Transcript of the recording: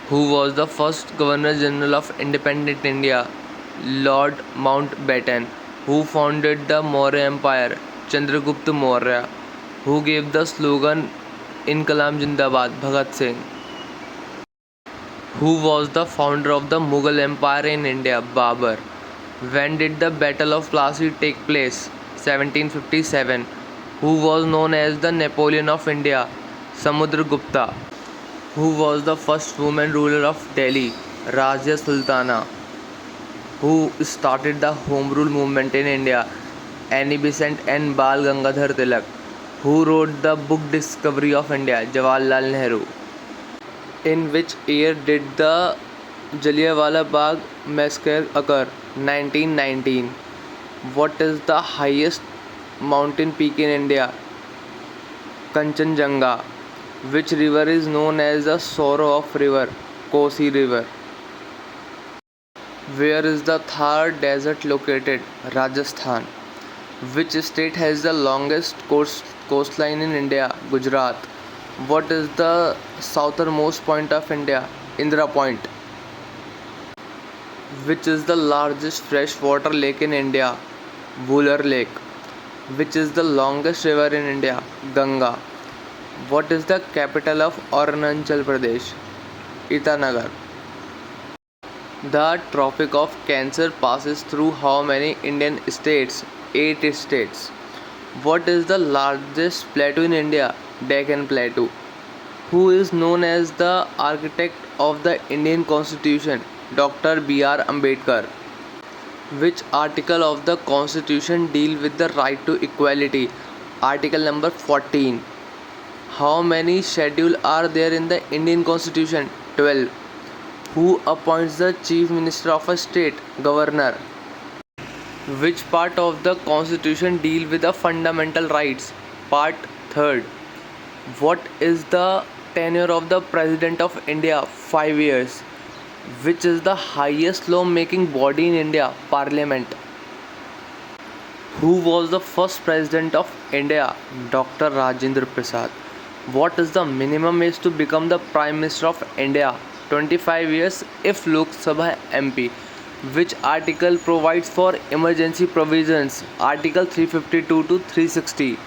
Who was the first Governor General of independent India? Lord Mountbatten. Who founded the Maurya Empire? Chandragupta Maurya. Who gave the slogan Inkalam Jindabad? Bhagat Singh. Who was the founder of the Mughal Empire in India? Babur. When did the Battle of Plassey take place? 1757. Who was known as the Napoleon of India? Samudragupta. Who was the first woman ruler of Delhi? Razia Sultana. Who started the Home Rule movement in India? Annie Besant and Bal Gangadhar Tilak. Who wrote the book Discovery of India? Jawaharlal Nehru. In which year did the Jallianwala Bagh massacre occur? 1919. What is the highest mountain peak in India? Kanchenjunga. Which river is known as the Sorrow of River? Kosi River. Where is the Thar Desert located? Rajasthan. Which state has the longest coastline in India? Gujarat. What is the southernmost point of India? Indira Point. Which is the largest freshwater lake in India? Vular Lake. Which is the longest river in India? Ganga. What is the capital of Arunachal Pradesh? Itanagar. The Tropic of Cancer passes through how many Indian states? 8 states. What is the largest plateau in India? Deccan Plateau. Who is known as the architect of the Indian Constitution? Dr. B.R. Ambedkar. Which article of the Constitution deal with the right to equality? Article number 14. How many schedules are there in the Indian Constitution? 12. Who appoints the Chief Minister of a state? Governor. Which part of the Constitution deal with the fundamental rights? Part 3rd. What is the tenure of the President of India? 5 years. Which is the highest law-making body in India? Parliament. Who was the first President of India? Dr. Rajendra Prasad. What is the minimum age to become the Prime Minister of India? 25 years if Lok Sabha MP. Which article provides for emergency provisions? Article 352 to 360.